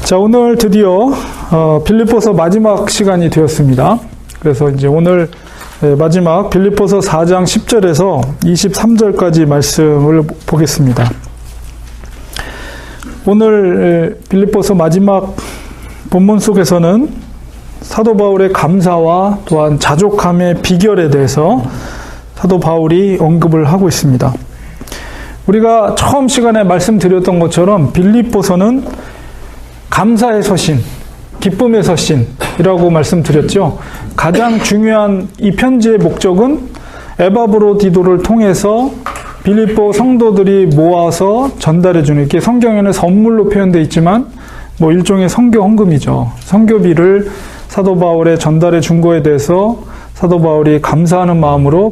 자, 오늘 드디어 빌립보서 마지막 시간이 되었습니다. 그래서 이제 오늘 마지막 빌립보서 4장 10절에서 23절까지 말씀을 보겠습니다. 오늘 빌립보서 마지막 본문 속에서는 사도 바울의 감사와 또한 자족함의 비결에 대해서 사도 바울이 언급을 하고 있습니다. 우리가 처음 시간에 말씀드렸던 것처럼 빌립보서는 감사의 서신, 기쁨의 서신이라고 말씀드렸죠. 가장 중요한 이 편지의 목적은 에바브로디도를 통해서 빌립보 성도들이 모아서 전달해주는, 이렇게 성경에는 선물로 표현되어 있지만 일종의 선교 헌금이죠. 선교비를 사도 바울에 전달해 준 거에 대해서 사도 바울이 감사하는 마음으로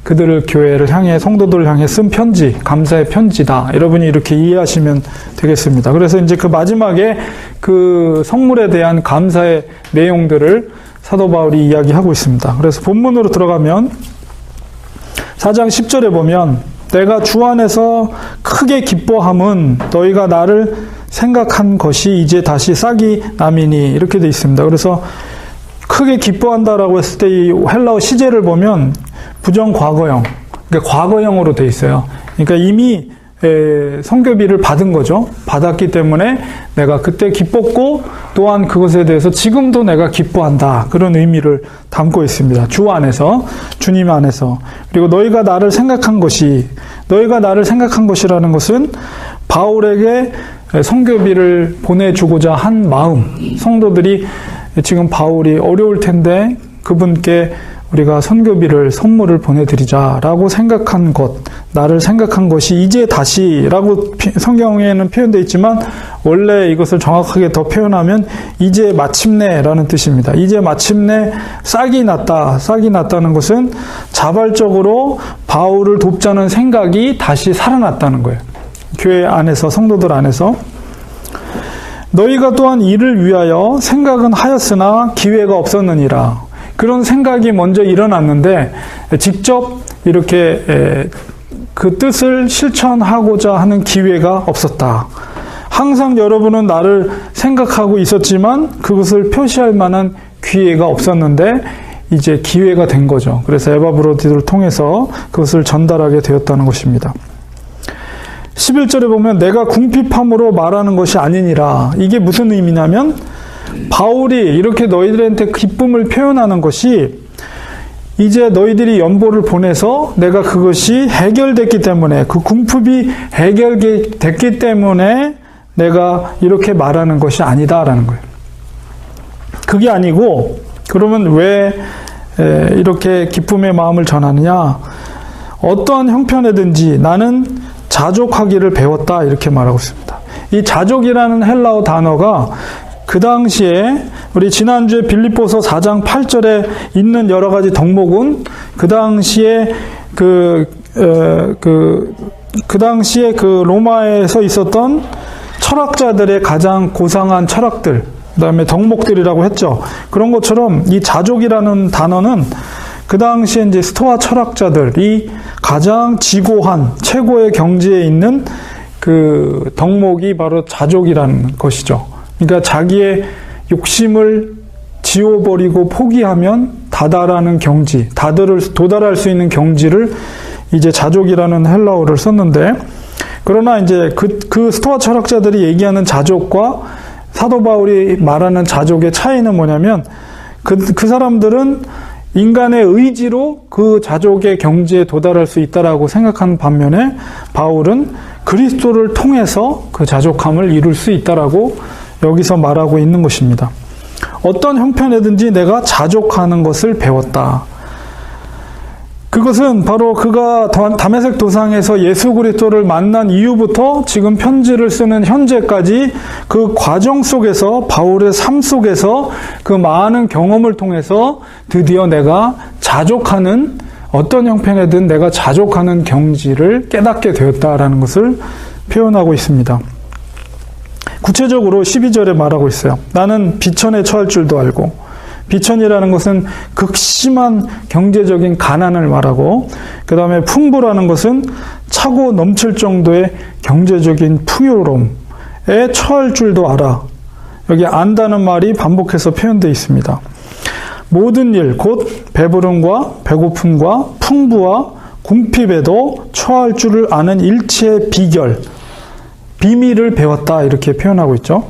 그들을 교회를 향해, 성도들을 향해 쓴 편지, 감사의 편지다. 여러분이 이렇게 이해하시면 되겠습니다. 그래서 이제 그 마지막에 그 선물에 대한 감사의 내용들을 사도 바울이 이야기하고 있습니다. 그래서 본문으로 들어가면 4장 10절에 보면 내가 주 안에서 크게 기뻐함은 너희가 나를 생각한 것이 이제 다시 싹이 남이니, 이렇게 되어 있습니다. 그래서 크게 기뻐한다라고 했을 때 이 헬라어 시제를 보면 부정 과거형, 그러니까 과거형으로 되어 있어요. 그러니까 이미 선교비를 받은 거죠. 받았기 때문에 내가 그때 기뻤고 또한 그것에 대해서 지금도 내가 기뻐한다. 그런 의미를 담고 있습니다. 주 안에서, 주님 안에서. 그리고 너희가 나를 생각한 것이라는 것은 바울에게 선교비를 보내주고자 한 마음, 성도들이 지금 바울이 어려울 텐데 그분께 우리가 선물을 보내드리자라고 생각한 것, 나를 생각한 것이 이제 다시라고 성경에는 표현되어 있지만 원래 이것을 정확하게 더 표현하면 이제 마침내라는 뜻입니다. 이제 마침내 싹이 났다. 싹이 났다는 것은 자발적으로 바울을 돕자는 생각이 다시 살아났다는 거예요. 교회 안에서, 성도들 안에서. 너희가 또한 이를 위하여 생각은 하였으나 기회가 없었느니라. 그런 생각이 먼저 일어났는데 직접 이렇게 그 뜻을 실천하고자 하는 기회가 없었다. 항상 여러분은 나를 생각하고 있었지만 그것을 표시할 만한 기회가 없었는데 이제 기회가 된 거죠. 그래서 에바브로디도를 통해서 그것을 전달하게 되었다는 것입니다. 11절에 보면 내가 궁핍함으로 말하는 것이 아니니라. 이게 무슨 의미냐면 바울이 이렇게 너희들한테 기쁨을 표현하는 것이 이제 너희들이 연보를 보내서 내가 그것이 해결됐기 때문에, 그 궁핍이 해결됐기 때문에 내가 이렇게 말하는 것이 아니다라는 거예요. 그게 아니고, 그러면 왜 이렇게 기쁨의 마음을 전하느냐? 어떠한 형편에든지 나는 자족하기를 배웠다, 이렇게 말하고 있습니다. 이 자족이라는 헬라어 단어가 그 당시에 우리 지난주에 빌립보서 4장 8절에 있는 여러 가지 덕목은 그 당시에 그 당시에 그 로마에서 있었던 철학자들의 가장 고상한 철학들, 그 다음에 덕목들이라고 했죠. 그런 것처럼 이 자족이라는 단어는 그 당시에 이제 스토아 철학자들이 가장 지고한 최고의 경지에 있는 그 덕목이 바로 자족이라는 것이죠. 그러니까 자기의 욕심을 지워버리고 포기하면 다다라는 경지, 도달할 수 있는 경지를 이제 자족이라는 헬라어를 썼는데, 그러나 이제 그 스토아 철학자들이 얘기하는 자족과 사도 바울이 말하는 자족의 차이는 뭐냐면 그 사람들은 인간의 의지로 그 자족의 경지에 도달할 수 있다라고 생각하는 반면에 바울은 그리스도를 통해서 그 자족함을 이룰 수 있다라고 여기서 말하고 있는 것입니다. 어떤 형편에든지 내가 자족하는 것을 배웠다. 그것은 바로 그가 다메섹 도상에서 예수 그리스도를 만난 이후부터 지금 편지를 쓰는 현재까지 그 과정 속에서, 바울의 삶 속에서 그 많은 경험을 통해서 드디어 내가 자족하는, 어떤 형편에든 내가 자족하는 경지를 깨닫게 되었다라는 것을 표현하고 있습니다. 구체적으로 12절에 말하고 있어요. 나는 비천에 처할 줄도 알고. 비천이라는 것은 극심한 경제적인 가난을 말하고, 그 다음에 풍부라는 것은 차고 넘칠 정도의 경제적인 풍요로움에 처할 줄도 알아. 여기 안다는 말이 반복해서 표현되어 있습니다. 모든 일, 곧 배부름과 배고픔과 풍부와 궁핍에도 처할 줄을 아는 일체의 비결, 비밀을 배웠다 이렇게 표현하고 있죠.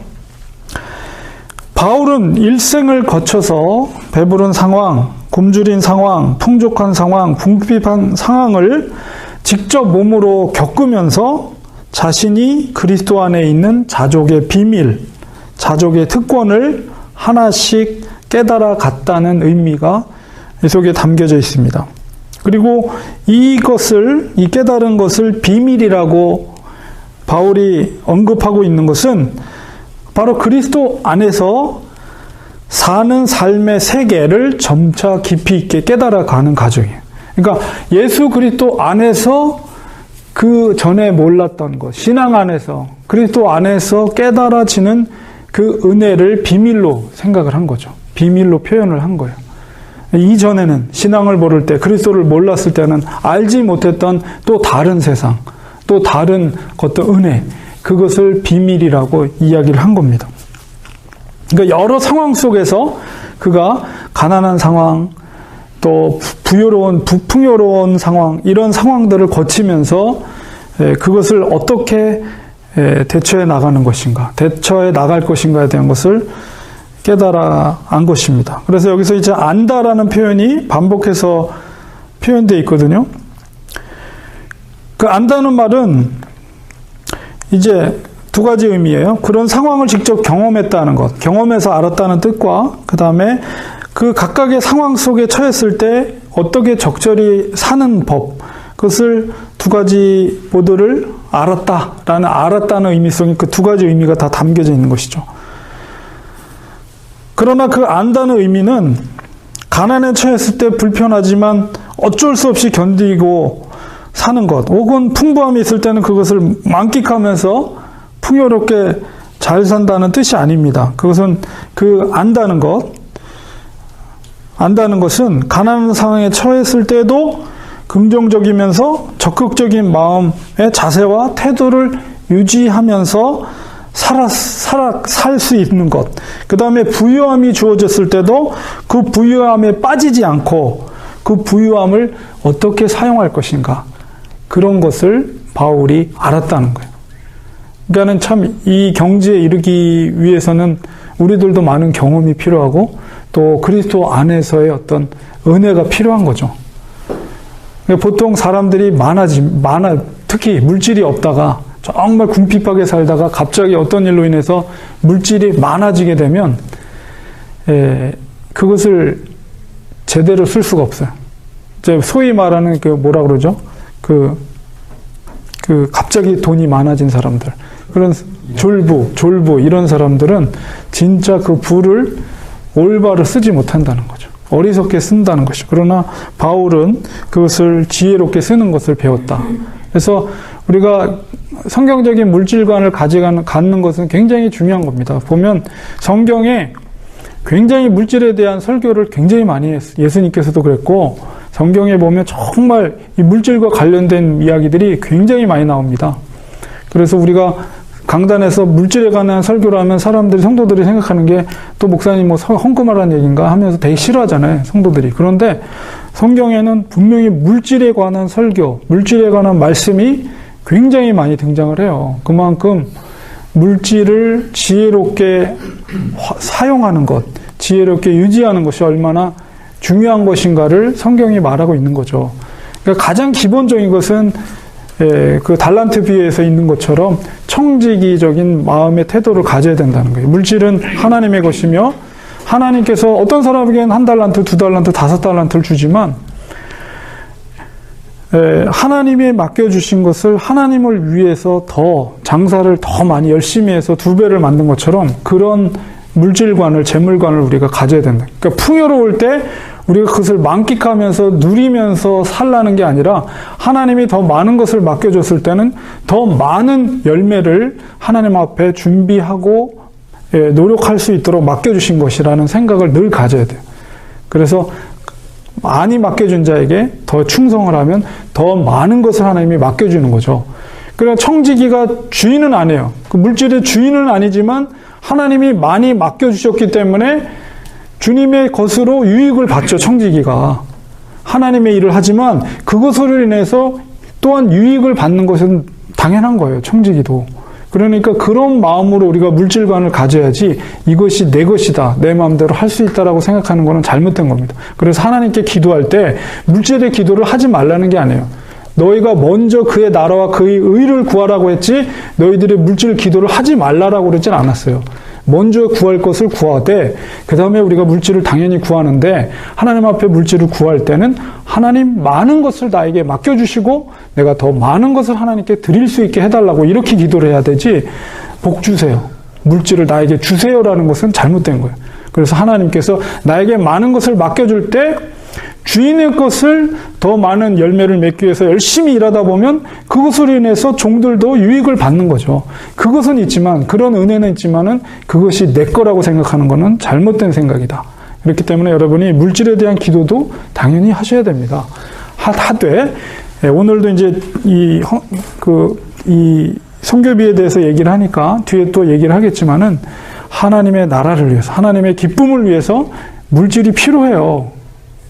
바울은 일생을 거쳐서 배부른 상황, 굶주린 상황, 풍족한 상황, 궁핍한 상황을 직접 몸으로 겪으면서 자신이 그리스도 안에 있는 자족의 비밀, 자족의 특권을 하나씩 깨달아 갔다는 의미가 이 속에 담겨져 있습니다. 그리고 이 깨달은 것을 비밀이라고 바울이 언급하고 있는 것은 바로 그리스도 안에서 사는 삶의 세계를 점차 깊이 있게 깨달아 가는 과정이에요. 그러니까 예수 그리스도 안에서 그 전에 몰랐던 것, 신앙 안에서, 그리스도 안에서 깨달아지는 그 은혜를 비밀로 생각을 한 거죠. 비밀로 표현을 한 거예요. 이전에는 신앙을 모를 때, 그리스도를 몰랐을 때는 알지 못했던 또 다른 세상, 또 다른 어떤 은혜, 그것을 비밀이라고 이야기를 한 겁니다. 그러니까 여러 상황 속에서 그가 가난한 상황, 또 풍요로운 상황, 이런 상황들을 거치면서 그것을 어떻게 대처해 나가는 것인가, 대처해 나갈 것인가에 대한 것을 깨달아 안 것입니다. 그래서 여기서 이제 안다라는 표현이 반복해서 표현되어 있거든요. 그 안다는 말은 이제 두 가지 의미예요. 그런 상황을 직접 경험했다는 것, 경험해서 알았다는 뜻과 그 다음에 그 각각의 상황 속에 처했을 때 어떻게 적절히 사는 법, 그것을 두 가지 모두를 알았다는 의미 속에 그 두 가지 의미가 다 담겨져 있는 것이죠. 그러나 그 안다는 의미는 가난에 처했을 때 불편하지만 어쩔 수 없이 견디고 사는 것, 혹은 풍부함이 있을 때는 그것을 만끽하면서 풍요롭게 잘 산다는 뜻이 아닙니다. 그것은 그 안다는 것은 가난한 상황에 처했을 때도 긍정적이면서 적극적인 마음의 자세와 태도를 유지하면서 살 수 있는 것. 그 다음에 부유함이 주어졌을 때도 그 부유함에 빠지지 않고 그 부유함을 어떻게 사용할 것인가. 그런 것을 바울이 알았다는 거예요. 그러니까는 참 이 경지에 이르기 위해서는 우리들도 많은 경험이 필요하고 또 그리스도 안에서의 어떤 은혜가 필요한 거죠. 보통 사람들이 특히 물질이 없다가 정말 궁핍하게 살다가 갑자기 어떤 일로 인해서 물질이 많아지게 되면 그것을 제대로 쓸 수가 없어요. 이제 소위 말하는 뭐라 그러죠? 갑자기 돈이 많아진 사람들. 그런 졸부 이런 사람들은 진짜 그 부를 올바로 쓰지 못한다는 거죠. 어리석게 쓴다는 것이죠. 그러나 바울은 그것을 지혜롭게 쓰는 것을 배웠다. 그래서 우리가 성경적인 물질관을 갖는 것은 굉장히 중요한 겁니다. 보면 성경에 굉장히 물질에 대한 설교를 굉장히 많이 했어요. 예수님께서도 그랬고 성경에 보면 정말 이 물질과 관련된 이야기들이 굉장히 많이 나옵니다. 그래서 우리가 강단에서 물질에 관한 설교를 하면 성도들이 생각하는 게 또 목사님 헛구말하는 얘기인가 하면서 되게 싫어하잖아요, 성도들이. 그런데 성경에는 분명히 물질에 관한 설교, 물질에 관한 말씀이 굉장히 많이 등장을 해요. 그만큼 물질을 지혜롭게 사용하는 것, 지혜롭게 유지하는 것이 얼마나 중요한 것인가를 성경이 말하고 있는 거죠. 그러니까 가장 기본적인 것은 그 달란트 비유에서 있는 것처럼 청지기적인 마음의 태도를 가져야 된다는 거예요. 물질은 하나님의 것이며 하나님께서 어떤 사람에게는 1달란트, 2달란트, 5달란트를 주지만 하나님이 맡겨주신 것을 하나님을 위해서 더 장사를 더 많이 열심히 해서 2배를 만든 것처럼 그런 물질관을, 재물관을 우리가 가져야 된다. 그러니까 풍요로울 때 우리가 그것을 만끽하면서 누리면서 살라는 게 아니라 하나님이 더 많은 것을 맡겨줬을 때는 더 많은 열매를 하나님 앞에 준비하고 노력할 수 있도록 맡겨주신 것이라는 생각을 늘 가져야 돼요. 그래서 많이 맡겨준 자에게 더 충성을 하면 더 많은 것을 하나님이 맡겨주는 거죠. 그러니까 청지기가 주인은 아니에요. 그 물질의 주인은 아니지만 하나님이 많이 맡겨주셨기 때문에 주님의 것으로 유익을 받죠. 청지기가. 하나님의 일을 하지만 그것으로 인해서 또한 유익을 받는 것은 당연한 거예요. 청지기도. 그러니까 그런 마음으로 우리가 물질관을 가져야지 이것이 내 것이다, 내 마음대로 할 수 있다라고 생각하는 것은 잘못된 겁니다. 그래서 하나님께 기도할 때 물질의 기도를 하지 말라는 게 아니에요. 너희가 먼저 그의 나라와 그의 의를 구하라고 했지 너희들이 물질 기도를 하지 말라라고 그러진 않았어요. 먼저 구할 것을 구하되 그 다음에 우리가 물질을 당연히 구하는데 하나님 앞에 물질을 구할 때는 하나님 많은 것을 나에게 맡겨주시고 내가 더 많은 것을 하나님께 드릴 수 있게 해달라고 이렇게 기도를 해야 되지 복 주세요, 물질을 나에게 주세요라는 것은 잘못된 거예요. 그래서 하나님께서 나에게 많은 것을 맡겨줄 때 주인의 것을 더 많은 열매를 맺기 위해서 열심히 일하다 보면 그것으로 인해서 종들도 유익을 받는 거죠. 그것은 있지만, 그런 은혜는 있지만은 그것이 내 거라고 생각하는 것은 잘못된 생각이다. 그렇기 때문에 여러분이 물질에 대한 기도도 당연히 하셔야 됩니다. 하되 오늘도 이제 이 성교비에 대해서 얘기를 하니까 뒤에 또 얘기를 하겠지만은 하나님의 나라를 위해서, 하나님의 기쁨을 위해서 물질이 필요해요.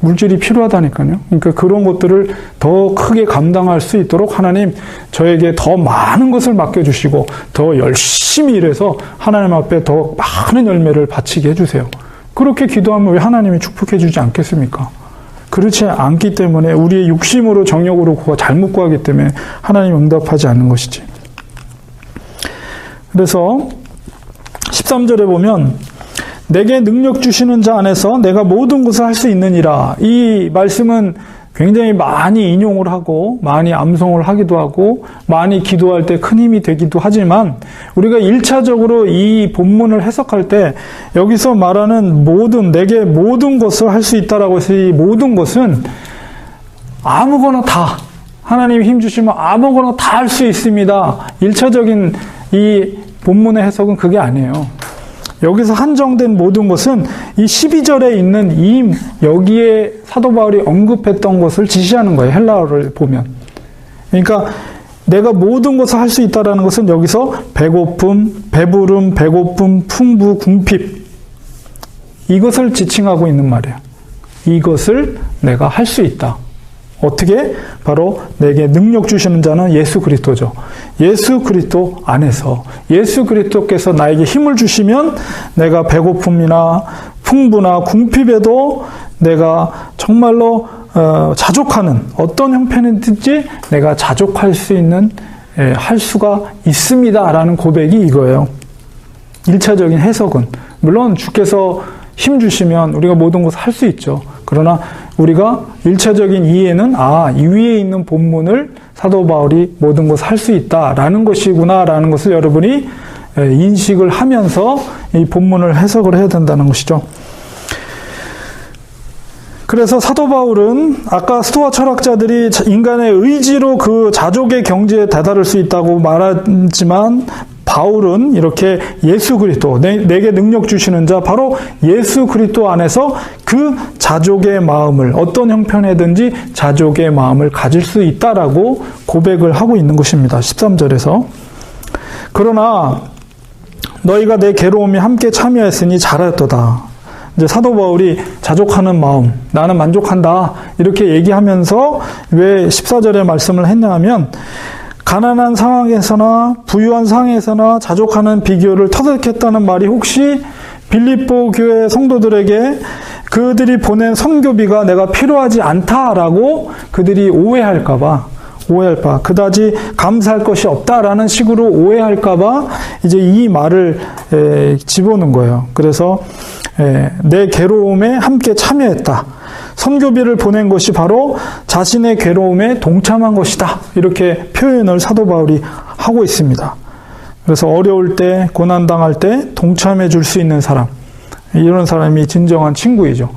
물질이 필요하다니까요. 그러니까 그런 것들을 더 크게 감당할 수 있도록 하나님 저에게 더 많은 것을 맡겨주시고 더 열심히 일해서 하나님 앞에 더 많은 열매를 바치게 해주세요. 그렇게 기도하면 왜 하나님이 축복해 주지 않겠습니까? 그렇지 않기 때문에 우리의 육심으로 정욕으로 잘못 구하기 때문에 하나님 응답하지 않는 것이지. 그래서 13절에 보면 내게 능력 주시는 자 안에서 내가 모든 것을 할 수 있느니라. 이 말씀은 굉장히 많이 인용을 하고 많이 암송을 하기도 하고 많이 기도할 때 큰 힘이 되기도 하지만 우리가 1차적으로 이 본문을 해석할 때 여기서 말하는 내게 모든 것을 할 수 있다라고 해서 이 모든 것은 아무거나 다, 하나님이 힘 주시면 아무거나 다 할 수 있습니다. 1차적인 이 본문의 해석은 그게 아니에요. 여기서 한정된 모든 것은 이 12절에 있는 여기에 사도 바울이 언급했던 것을 지시하는 거예요. 헬라어를 보면. 그러니까 내가 모든 것을 할 수 있다라는 것은 여기서 배고픔, 배부름, 배고픔, 풍부, 궁핍 이것을 지칭하고 있는 말이에요. 이것을 내가 할 수 있다. 어떻게? 바로 내게 능력 주시는 자는 예수 그리스도죠. 예수 그리스도 안에서 예수 그리스도께서 나에게 힘을 주시면 내가 배고픔이나 풍부나 궁핍에도 내가 정말로 자족하는 어떤 형편이든지 내가 자족할 수 있는 할 수가 있습니다라는 고백이 이거예요. 1차적인 해석은 물론 주께서 힘 주시면 우리가 모든 것을 할 수 있죠. 그러나 우리가 1차적인 이해는 이 위에 있는 본문을 사도 바울이 모든 것을 할 수 있다라는 것이구나라는 것을 여러분이 인식을 하면서 이 본문을 해석을 해야 된다는 것이죠. 그래서 사도 바울은 아까 스토아 철학자들이 인간의 의지로 그 자족의 경지에 다다를 수 있다고 말하지만 바울은 이렇게 예수 그리스도, 내게 능력 주시는 자, 바로 예수 그리스도 안에서 그 자족의 마음을 어떤 형편이든지 자족의 마음을 가질 수 있다라고 고백을 하고 있는 것입니다. 13절에서. 그러나 너희가 내 괴로움에 함께 참여했으니 잘하였도다. 이제 사도 바울이 자족하는 마음, 나는 만족한다 이렇게 얘기하면서 왜 14절에 말씀을 했냐 하면 가난한 상황에서나 부유한 상황에서나 자족하는 비결을 터득했다는 말이 혹시 빌립보 교회 성도들에게 그들이 보낸 선교비가 내가 필요하지 않다라고 그들이 오해할까봐 그다지 감사할 것이 없다라는 식으로 오해할까봐 이제 이 말을 집어넣은 거예요. 그래서 내 괴로움에 함께 참여했다. 선교비를 보낸 것이 바로 자신의 괴로움에 동참한 것이다. 이렇게 표현을 사도 바울이 하고 있습니다. 그래서 어려울 때, 고난당할 때 동참해 줄 수 있는 사람, 이런 사람이 진정한 친구이죠.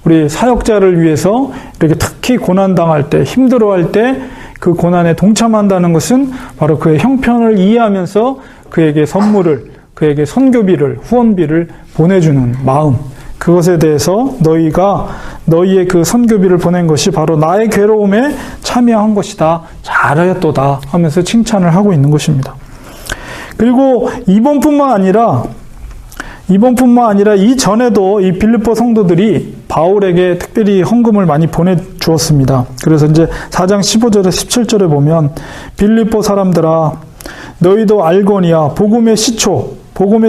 우리 사역자를 위해서 이렇게 특히 고난당할 때, 힘들어할 때 그 고난에 동참한다는 것은 바로 그의 형편을 이해하면서 그에게 선물을, 그에게 선교비를, 후원비를 보내주는 마음, 그것에 대해서 너희의 그 선교비를 보낸 것이 바로 나의 괴로움에 참여한 것이다. 잘하였도다 하면서 칭찬을 하고 있는 것입니다. 그리고 이번뿐만 아니라 이전에도 이 빌립보 성도들이 바울에게 특별히 헌금을 많이 보내주었습니다. 그래서 이제 4장 15절에 17절에 보면 빌립보 사람들아 너희도 알거니와 복음의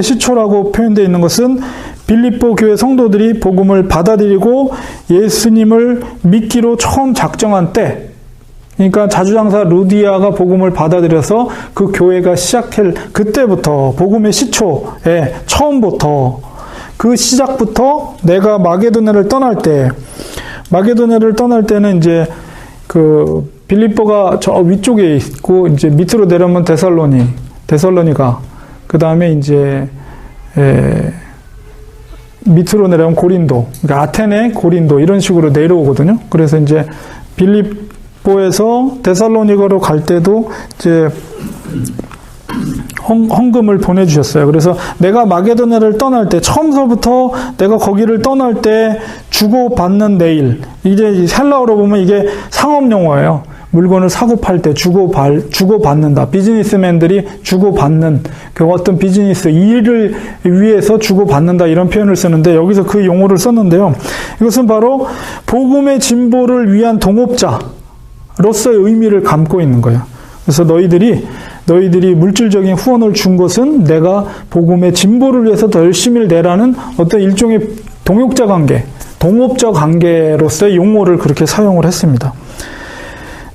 시초라고 표현되어 있는 것은 빌립보 교회 성도들이 복음을 받아들이고 예수님을 믿기로 처음 작정한 때, 그러니까 자주장사 루디아가 복음을 받아들여서 그 교회가 시작할 그때부터 복음의 시초에 처음부터 그 시작부터 내가 마게도냐를 떠날 때는 이제 그 빌립보가 저 위쪽에 있고 이제 밑으로 내려오면 데살로니가 그 다음에 이제 밑으로 내려오면 고린도, 그러니까 아테네, 고린도 이런 식으로 내려오거든요. 그래서 이제 빌립보에서 데살로니가로 갈 때도 이제 헌금을 보내주셨어요. 그래서 내가 마게도냐를 떠날 때, 처음서부터 내가 거기를 떠날 때 주고받는 내일, 이제 헬라어로 보면 이게 상업용어예요. 물건을 사고 팔 때 주고받는다. 비즈니스맨들이 주고받는, 그 어떤 비즈니스, 일을 위해서 주고받는다. 이런 표현을 쓰는데, 여기서 그 용어를 썼는데요. 이것은 바로 복음의 진보를 위한 동업자로서의 의미를 담고 있는 거예요. 그래서 너희들이 물질적인 후원을 준 것은 내가 복음의 진보를 위해서 더 열심히 내라는 어떤 일종의 동업자 관계로서의 용어를 그렇게 사용을 했습니다.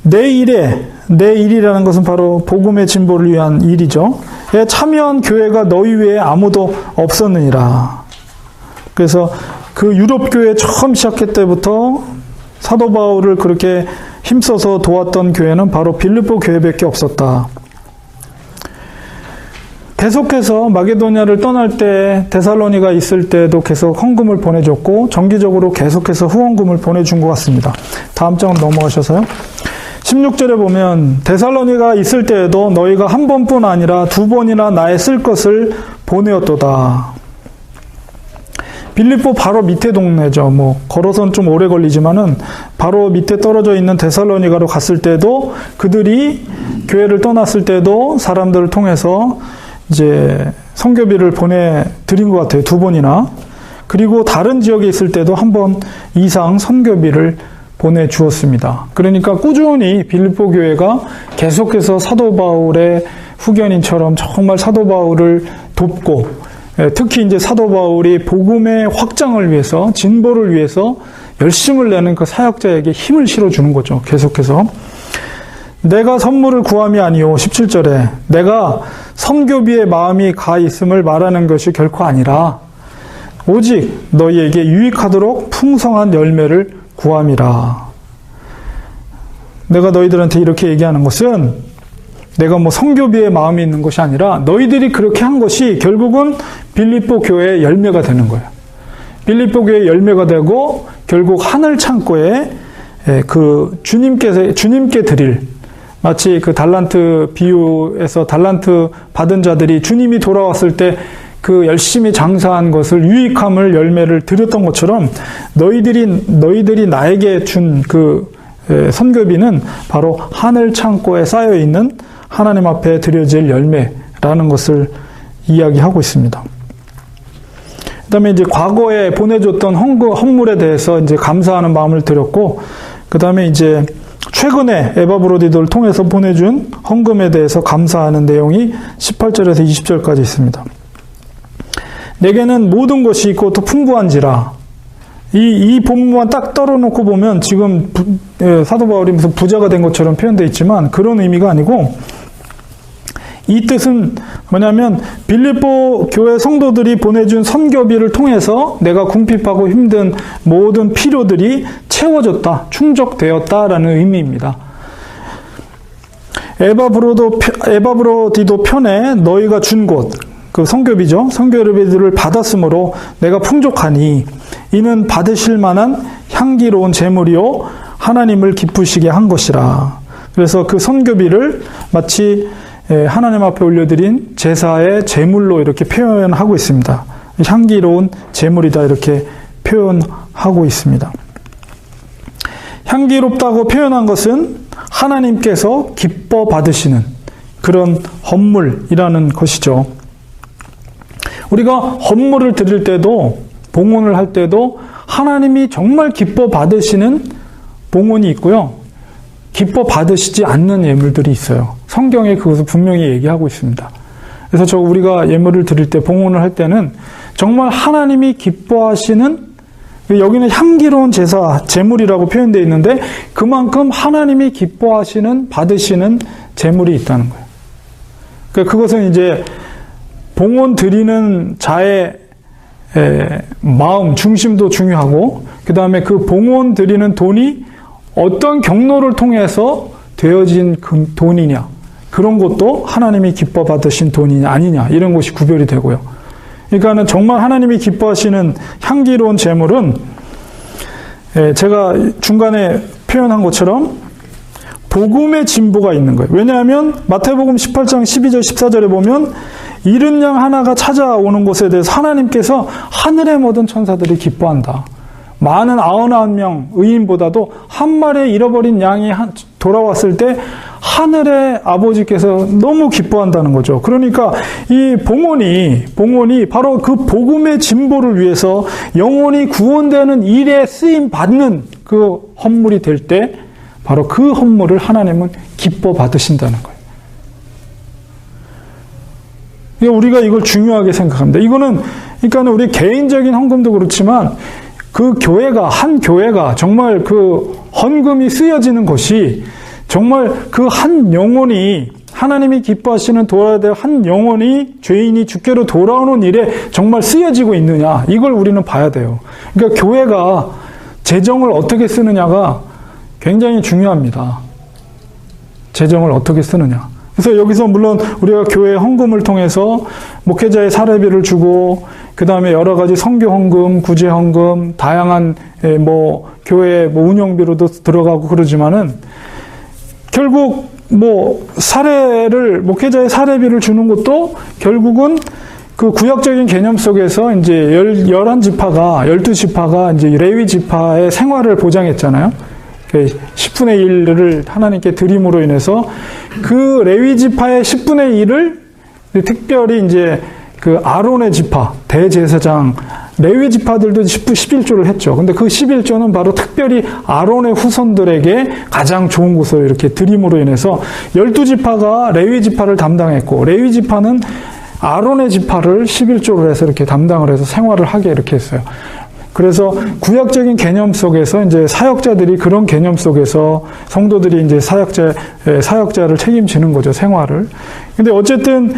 내 일이라는 것은 바로 복음의 진보를 위한 일이죠. 참여한 교회가 너희 외에 아무도 없었느니라. 그래서 그 유럽 교회 처음 시작할 때부터 사도 바울을 그렇게 힘써서 도왔던 교회는 바로 빌립보 교회밖에 없었다. 계속해서 마게도냐를 떠날 때, 데살로니가 있을 때도 계속 헌금을 보내줬고, 정기적으로 계속해서 후원금을 보내준 것 같습니다. 다음 장 넘어가셔서요. 16절에 보면 데살로니가 있을 때에도 너희가 한 번뿐 아니라 두 번이나 나의 쓸 것을 보내었도다. 빌립보 바로 밑에 동네죠. 걸어서는 좀 오래 걸리지만은 바로 밑에 떨어져 있는 데살로니가로 갔을 때도 그들이 교회를 떠났을 때도 사람들을 통해서 이제 선교비를 보내드린 것 같아요. 두 번이나. 그리고 다른 지역에 있을 때도 한 번 이상 선교비를 보내주었습니다. 그러니까 꾸준히 빌립보 교회가 계속해서 사도 바울의 후견인처럼 정말 사도 바울을 돕고, 특히 이제 사도 바울이 복음의 확장을 위해서, 진보를 위해서 열심을 내는 그 사역자에게 힘을 실어주는 거죠. 계속해서. 내가 선물을 구함이 아니요. 17절에 내가 선교비의 마음이 가 있음을 말하는 것이 결코 아니라 오직 너희에게 유익하도록 풍성한 열매를 구함이라. 내가 너희들한테 이렇게 얘기하는 것은 내가 선교비의 마음이 있는 것이 아니라 너희들이 그렇게 한 것이 결국은 빌립보 교회의 열매가 되는 거예요. 빌립보 교회의 열매가 되고 결국 하늘 창고에 그 주님께 드릴, 마치 그 달란트 비유에서 달란트 받은 자들이 주님이 돌아왔을 때 그 열심히 장사한 것을 유익함을 열매를 드렸던 것처럼 너희들이 나에게 준 그 선교비는 바로 하늘 창고에 쌓여 있는 하나님 앞에 드려질 열매라는 것을 이야기하고 있습니다. 그다음에 이제 과거에 보내줬던 헌물에 대해서 이제 감사하는 마음을 드렸고, 그다음에 이제 최근에 에바브로디도를 통해서 보내준 헌금에 대해서 감사하는 내용이 18절에서 20절까지 있습니다. 내게는 모든 것이 있고 또 풍부한지라. 이 본문만 딱 떨어놓고 보면 지금 사도 바울이 무슨 부자가 된 것처럼 표현되어 있지만 그런 의미가 아니고, 이 뜻은 뭐냐면 빌립보 교회 성도들이 보내준 선교비를 통해서 내가 궁핍하고 힘든 모든 필요들이 채워졌다, 충족되었다라는 의미입니다. 에바브로디도 편에 너희가 준 곳, 그 선교비죠. 선교비들을 받았으므로 내가 풍족하니 이는 받으실 만한 향기로운 제물이요 하나님을 기쁘시게 한 것이라. 그래서 그 선교비를 마치 하나님 앞에 올려드린 제사의 제물로 이렇게 표현하고 있습니다. 향기로운 제물이다 이렇게 표현하고 있습니다. 향기롭다고 표현한 것은 하나님께서 기뻐 받으시는 그런 헌물이라는 것이죠. 우리가 헌물을 드릴 때도, 봉헌을 할 때도 하나님이 정말 기뻐 받으시는 봉헌이 있고요, 기뻐 받으시지 않는 예물들이 있어요. 성경에 그것을 분명히 얘기하고 있습니다. 그래서 우리가 예물을 드릴 때, 봉헌을 할 때는 정말 하나님이 기뻐하시는, 여기는 향기로운 제사, 제물이라고 표현되어 있는데 그만큼 하나님이 기뻐하시는, 받으시는 제물이 있다는 거예요. 그러니까 그것은 이제 봉헌 드리는 자의 마음, 중심도 중요하고, 그 다음에 그 봉헌 드리는 돈이 어떤 경로를 통해서 되어진 그 돈이냐, 그런 것도 하나님이 기뻐 받으신 돈이냐 아니냐, 이런 것이 구별이 되고요. 그러니까는 정말 하나님이 기뻐하시는 향기로운 제물은, 제가 중간에 표현한 것처럼 복음의 진보가 있는 거예요. 왜냐하면 마태복음 18장 12절 14절에 보면 이른 양 하나가 찾아오는 것에 대해서 하나님께서 하늘에 모든 천사들이 기뻐한다. 많은 99명 의인보다도 한 마리의 잃어버린 양이 돌아왔을 때 하늘의 아버지께서 너무 기뻐한다는 거죠. 그러니까 이 봉헌이 바로 그 복음의 진보를 위해서 영혼이 구원되는 일에 쓰임 받는 그 헌물이 될 때 바로 그 헌물을 하나님은 기뻐 받으신다는 거예요. 우리가 이걸 중요하게 생각합니다. 그러니까 우리 개인적인 헌금도 그렇지만 그 교회가, 한 교회가 정말 그 헌금이 쓰여지는 것이 정말 그 한 영혼이, 하나님이 기뻐하시는 돌아야 될 한 영혼이, 죄인이 주께로 돌아오는 일에 정말 쓰여지고 있느냐, 이걸 우리는 봐야 돼요. 그러니까 교회가 재정을 어떻게 쓰느냐가 굉장히 중요합니다. 재정을 어떻게 쓰느냐. 그래서 여기서 물론 우리가 교회 헌금을 통해서 목회자의 사례비를 주고, 그 다음에 여러 가지 선교 헌금, 구제 헌금, 다양한 교회 운영비로도 들어가고 그러지만은 결국 목회자의 사례비를 주는 것도 결국은 그 구약적인 개념 속에서 이제 12지파가 이제 레위 지파의 생활을 보장했잖아요. 10분의 1을 하나님께 드림으로 인해서 그 레위 지파의 10분의 1을 특별히 이제 그 아론의 지파, 대제사장, 레위 지파들도 11조를 했죠. 근데 그 11조는 바로 특별히 아론의 후손들에게 가장 좋은 곳을 이렇게 드림으로 인해서 12지파가 레위 지파를 담당했고, 레위 지파는 아론의 지파를 11조를 해서 이렇게 담당을 해서 생활을 하게 이렇게 했어요. 그래서 구약적인 개념 속에서 이제 사역자들이, 그런 개념 속에서 성도들이 이제 사역자를 책임지는 거죠, 생활을. 근데 어쨌든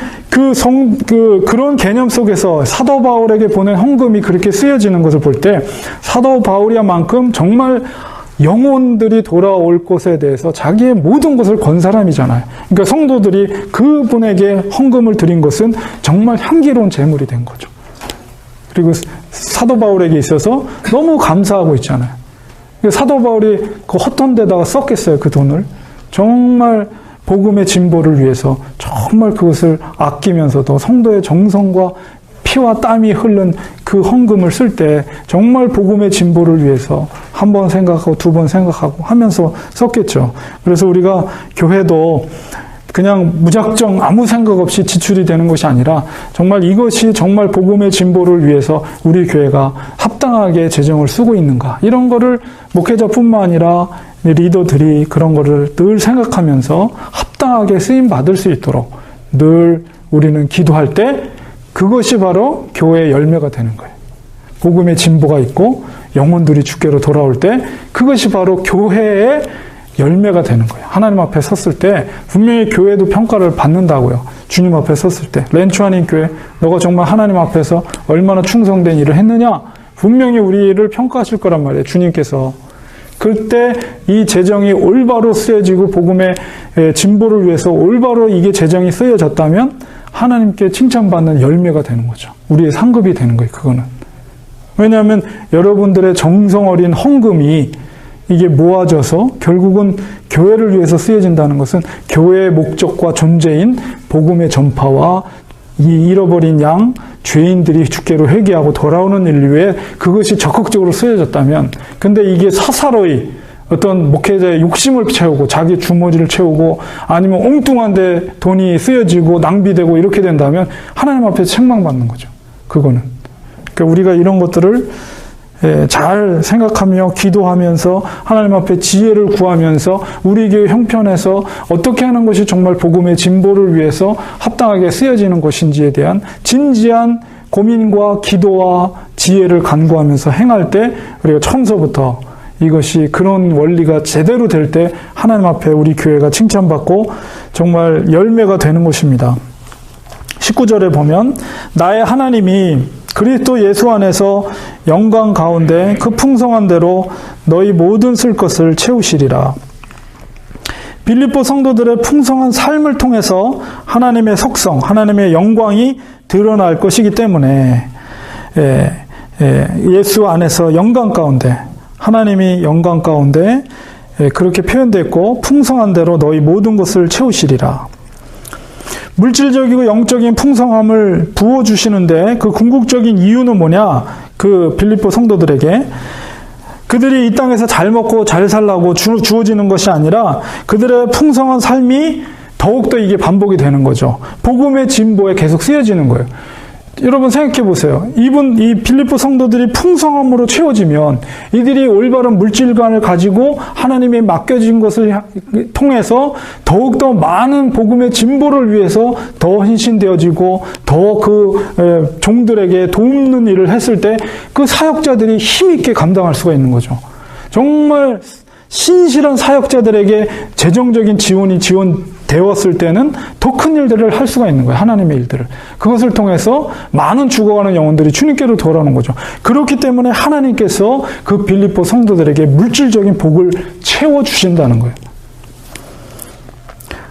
그런 개념 속에서 사도 바울에게 보낸 헌금이 그렇게 쓰여지는 것을 볼 때 사도 바울이야만큼 정말 영혼들이 돌아올 것에 대해서 자기의 모든 것을 건 사람이잖아요. 그러니까 성도들이 그분에게 헌금을 드린 것은 정말 향기로운 제물이 된 거죠. 그리고 사도 바울에게 있어서 너무 감사하고 있잖아요. 사도 바울이 그 헛돈 데다가 썼겠어요, 그 돈을. 정말 복음의 진보를 위해서 정말 그것을 아끼면서도 성도의 정성과 피와 땀이 흐른 그 헌금을 쓸 때 정말 복음의 진보를 위해서 한 번 생각하고 두 번 생각하고 하면서 썼겠죠. 그래서 우리가 교회도 그냥 무작정 아무 생각 없이 지출이 되는 것이 아니라 정말 이것이 정말 복음의 진보를 위해서 우리 교회가 합당하게 재정을 쓰고 있는가, 이런 거를 목회자뿐만 아니라 리더들이 그런 거를 늘 생각하면서 합당하게 쓰임 받을 수 있도록 늘 우리는 기도할 때 그것이 바로 교회의 열매가 되는 거예요. 복음의 진보가 있고 영혼들이 주께로 돌아올 때 그것이 바로 교회의 열매가 되는 거예요. 하나님 앞에 섰을 때 분명히 교회도 평가를 받는다고요. 주님 앞에 섰을 때 렌추아닌 교회, 너가 정말 하나님 앞에서 얼마나 충성된 일을 했느냐, 분명히 우리를 평가하실 거란 말이에요, 주님께서. 그때 이 재정이 올바로 쓰여지고 복음의 진보를 위해서 올바로 이게 재정이 쓰여졌다면 하나님께 칭찬받는 열매가 되는 거죠. 우리의 상급이 되는 거예요, 그거는. 왜냐하면 여러분들의 정성 어린 헌금이 이게 모아져서 결국은 교회를 위해서 쓰여진다는 것은 교회의 목적과 존재인 복음의 전파와 이 잃어버린 양, 죄인들이 주께로 회개하고 돌아오는 인류에 그것이 적극적으로 쓰여졌다면, 근데 이게 사사로이 어떤 목회자의 욕심을 채우고 자기 주머니를 채우고 아니면 엉뚱한데 돈이 쓰여지고 낭비되고 이렇게 된다면 하나님 앞에서 책망받는 거죠. 그거는. 그러니까 우리가 이런 것들을 잘 생각하며 기도하면서 하나님 앞에 지혜를 구하면서 우리 교회 형편에서 어떻게 하는 것이 정말 복음의 진보를 위해서 합당하게 쓰여지는 것인지에 대한 진지한 고민과 기도와 지혜를 간구하면서 행할 때 우리가 처음서부터 이것이 그런 원리가 제대로 될 때 하나님 앞에 우리 교회가 칭찬받고 정말 열매가 되는 것입니다. 19절에 보면 나의 하나님이 그리스도 예수 안에서 영광 가운데 그 풍성한 대로 너희 모든 쓸 것을 채우시리라. 빌립보 성도들의 풍성한 삶을 통해서 하나님의 속성, 하나님의 영광이 드러날 것이기 때문에 예수 안에서 영광 가운데, 하나님이 영광 가운데 그렇게 표현됐고 풍성한 대로 너희 모든 것을 채우시리라. 물질적이고 영적인 풍성함을 부어주시는데 그 궁극적인 이유는 뭐냐? 그 빌립보 성도들에게 그들이 이 땅에서 잘 먹고 잘 살라고 주어지는 것이 아니라 그들의 풍성한 삶이 더욱더 이게 반복이 되는 거죠. 복음의 진보에 계속 쓰여지는 거예요. 여러분 생각해 보세요. 이 빌립보 성도들이 풍성함으로 채워지면 이들이 올바른 물질관을 가지고 하나님의 맡겨진 것을 통해서 더욱더 많은 복음의 진보를 위해서 더 헌신되어지고 더 그 종들에게 도움는 일을 했을 때 그 사역자들이 힘있게 감당할 수가 있는 거죠. 정말 신실한 사역자들에게 재정적인 지원이 지원되었을 때는 더 큰 일들을 할 수가 있는 거예요. 하나님의 일들을. 그것을 통해서 많은 죽어가는 영혼들이 주님께로 돌아오는 거죠. 그렇기 때문에 하나님께서 그 빌립보 성도들에게 물질적인 복을 채워주신다는 거예요.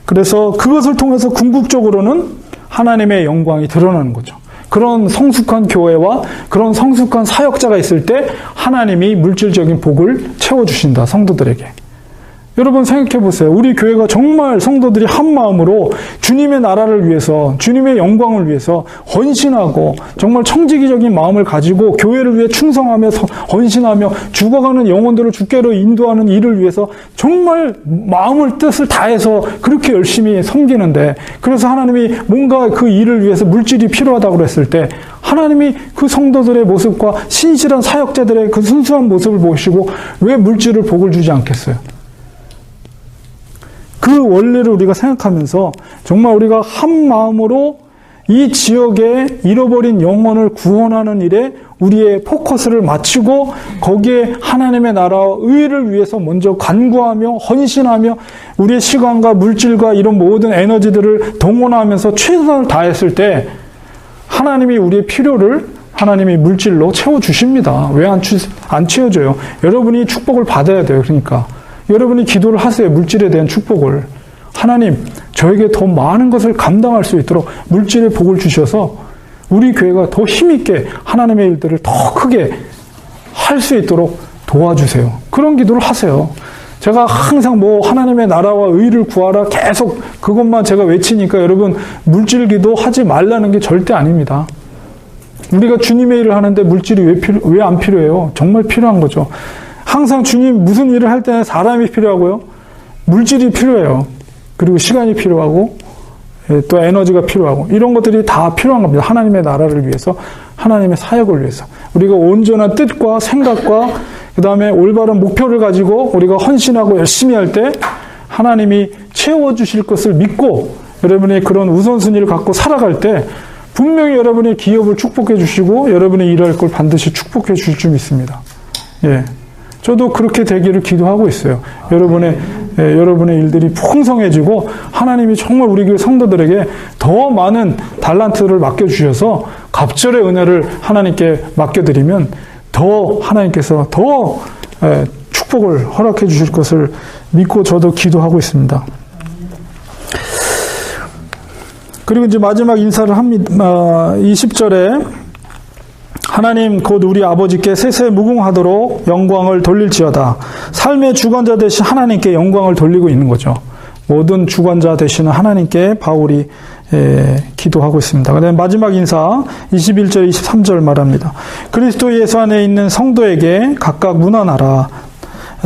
그래서 그것을 통해서 궁극적으로는 하나님의 영광이 드러나는 거죠. 그런 성숙한 교회와 그런 성숙한 사역자가 있을 때 하나님이 물질적인 복을 채워주신다, 성도들에게. 여러분 생각해 보세요. 우리 교회가 정말 성도들이 한 마음으로 주님의 나라를 위해서, 주님의 영광을 위해서 헌신하고 정말 청지기적인 마음을 가지고 교회를 위해 충성하며 헌신하며 죽어가는 영혼들을 주께로 인도하는 일을 위해서 정말 마음을 뜻을 다해서 그렇게 열심히 섬기는데, 그래서 하나님이 뭔가 그 일을 위해서 물질이 필요하다고 그랬을 때 하나님이 그 성도들의 모습과 신실한 사역자들의 그 순수한 모습을 보시고 왜 물질을 복을 주지 않겠어요? 그 원리를 우리가 생각하면서 정말 우리가 한 마음으로 이 지역에 잃어버린 영혼을 구원하는 일에 우리의 포커스를 맞추고 거기에 하나님의 나라와 의를 위해서 먼저 간구하며 헌신하며 우리의 시간과 물질과 이런 모든 에너지들을 동원하면서 최선을 다했을 때 하나님이 우리의 필요를 하나님이 물질로 채워주십니다. 왜 안 채워줘요? 여러분이 축복을 받아야 돼요. 그러니까 여러분이 기도를 하세요. 물질에 대한 축복을. 하나님, 저에게 더 많은 것을 감당할 수 있도록 물질의 복을 주셔서 우리 교회가 더 힘있게 하나님의 일들을 더 크게 할 수 있도록 도와주세요. 그런 기도를 하세요. 제가 항상 하나님의 나라와 의를 구하라 계속 그것만 제가 외치니까 여러분 물질 기도 하지 말라는 게 절대 아닙니다. 우리가 주님의 일을 하는데 물질이 왜 안 필요해요? 정말 필요한 거죠. 항상 주님 무슨 일을 할 때는 사람이 필요하고요. 물질이 필요해요. 그리고 시간이 필요하고 또 에너지가 필요하고 이런 것들이 다 필요한 겁니다. 하나님의 나라를 위해서, 하나님의 사역을 위해서. 우리가 온전한 뜻과 생각과 그 다음에 올바른 목표를 가지고 우리가 헌신하고 열심히 할 때 하나님이 채워주실 것을 믿고 여러분이 그런 우선순위를 갖고 살아갈 때 분명히 여러분의 기업을 축복해 주시고 여러분의 일할 걸 반드시 축복해 주실 줄 믿습니다. 예. 저도 그렇게 되기를 기도하고 있어요. 여러분의 일들이 풍성해지고 하나님이 정말 우리 교회 성도들에게 더 많은 달란트를 맡겨주셔서 갑절의 은혜를 하나님께 맡겨드리면 더 하나님께서 더 축복을 허락해 주실 것을 믿고 저도 기도하고 있습니다. 그리고 이제 마지막 인사를 합니다. 20절에 하나님 곧 우리 아버지께 세세무궁하도록 영광을 돌릴지어다. 삶의 주관자 되신 하나님께 영광을 돌리고 있는 거죠. 모든 주관자 되시는 하나님께 바울이 기도하고 있습니다. 그다음에 마지막 인사 21절, 23절 말합니다. 그리스도 예수 안에 있는 성도에게 각각 문안하라.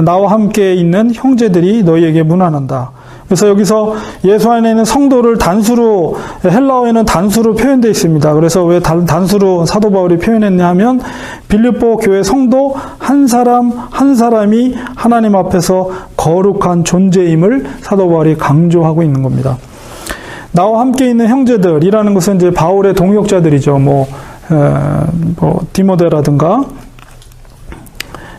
나와 함께 있는 형제들이 너희에게 문안한다. 그래서 여기서 예수 안에 있는 성도를 단수로, 헬라어에는 단수로 표현되어 있습니다. 그래서 왜 단수로 사도 바울이 표현했냐 하면 빌립보 교회 성도 한 사람 한 사람이 하나님 앞에서 거룩한 존재임을 사도 바울이 강조하고 있는 겁니다. 나와 함께 있는 형제들이라는 것은 이제 바울의 동역자들이죠. 디모데라든가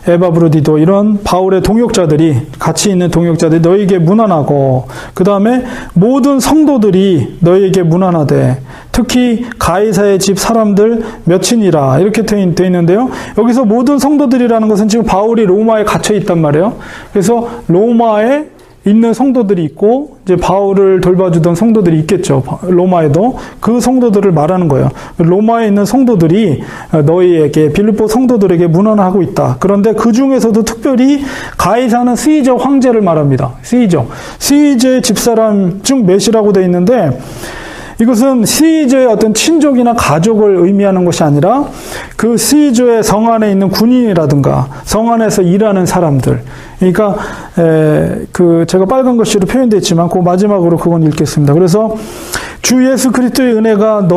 에바브로디도 이런 바울의 동역자들이, 같이 있는 동역자들이 너희에게 문안하고, 그 다음에 모든 성도들이 너희에게 문안하되 특히 가이사의 집 사람들 몇이니라 이렇게 되어 있는데요. 여기서 모든 성도들이라는 것은 지금 바울이 로마에 갇혀 있단 말이에요. 그래서 로마에 있는 성도들이 있고 이제 바울을 돌봐주던 성도들이 있겠죠. 로마에도 그 성도들을 말하는 거예요. 로마에 있는 성도들이 너희에게, 빌립보 성도들에게 문안하고 있다. 그런데 그 중에서도 특별히 가이사는 스이저 황제를 말합니다. 스이저의 집사람 중 몇이라고 되어 있는데, 이것은 스이저의 어떤 친족이나 가족을 의미하는 것이 아니라 그 스이저의 성 안에 있는 군인이라든가 성 안에서 일하는 사람들. 그러니까 제가 빨간 글씨로 표현되어 있지만 그 마지막으로 그건 읽겠습니다. 그래서 주 예수 그리스도의 은혜가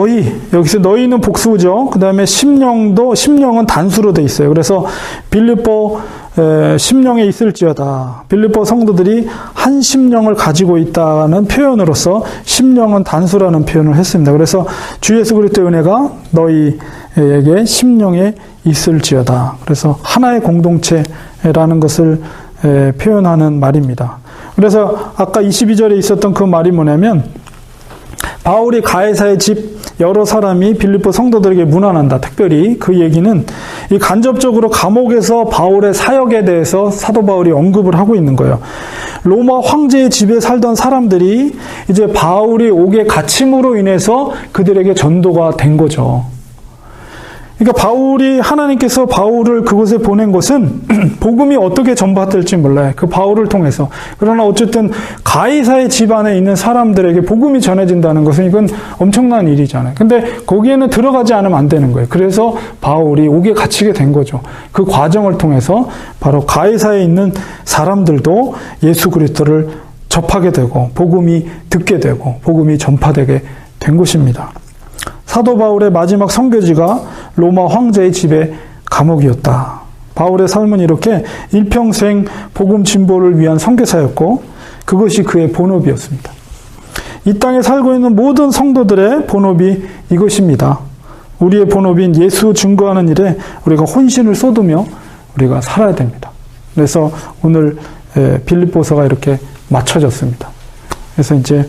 여기서 너희는 복수죠. 그 다음에 심령은 단수로 되어 있어요. 그래서 빌립보 심령에 있을지어다. 빌립보 성도들이 한 심령을 가지고 있다는 표현으로서 심령은 단수라는 표현을 했습니다. 그래서 주 예수 그리스도의 은혜가 너희에게 심령에 있을지어다. 그래서 하나의 공동체라는 것을 표현하는 말입니다. 그래서 아까 22절에 있었던 그 말이 뭐냐면, 바울이 가이사의 집 여러 사람이 빌립보 성도들에게 문안한다. 특별히 그 얘기는 이 간접적으로 감옥에서 바울의 사역에 대해서 사도 바울이 언급을 하고 있는 거예요. 로마 황제의 집에 살던 사람들이 이제 바울이 옥에 갇힘으로 인해서 그들에게 전도가 된 거죠. 그러니까 하나님께서 바울을 그곳에 보낸 것은 복음이 어떻게 전파될지 몰라요. 그 바울을 통해서. 그러나 어쨌든 가이사의 집 안에 있는 사람들에게 복음이 전해진다는 것은 이건 엄청난 일이잖아요. 근데 거기에는 들어가지 않으면 안 되는 거예요. 그래서 바울이 옥에 갇히게 된 거죠. 그 과정을 통해서 바로 가이사에 있는 사람들도 예수 그리스도를 접하게 되고 복음이 듣게 되고 복음이 전파되게 된 것입니다. 사도 바울의 마지막 선교지가 로마 황제의 집의 감옥이었다. 바울의 삶은 이렇게 일평생 복음 진보를 위한 선교사였고 그것이 그의 본업이었습니다. 이 땅에 살고 있는 모든 성도들의 본업이 이것입니다. 우리의 본업인 예수 증거하는 일에 우리가 혼신을 쏟으며 우리가 살아야 됩니다. 그래서 오늘 빌립보서가 이렇게 맞춰졌습니다. 그래서 이제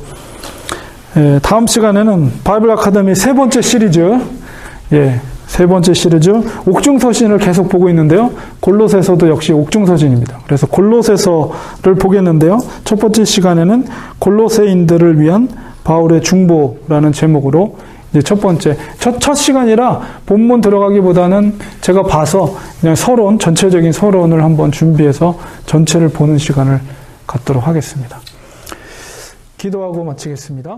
다음 시간에는 바이블 아카데미 세 번째 시리즈 옥중서신을 계속 보고 있는데요. 골로새서도 역시 옥중서신입니다. 그래서 골로새서를 보겠는데요. 첫 번째 시간에는 골로새인들을 위한 바울의 중보라는 제목으로 이제 첫 시간이라 본문 들어가기보다는 제가 봐서 그냥 전체적인 서론을 한번 준비해서 전체를 보는 시간을 갖도록 하겠습니다. 기도하고 마치겠습니다.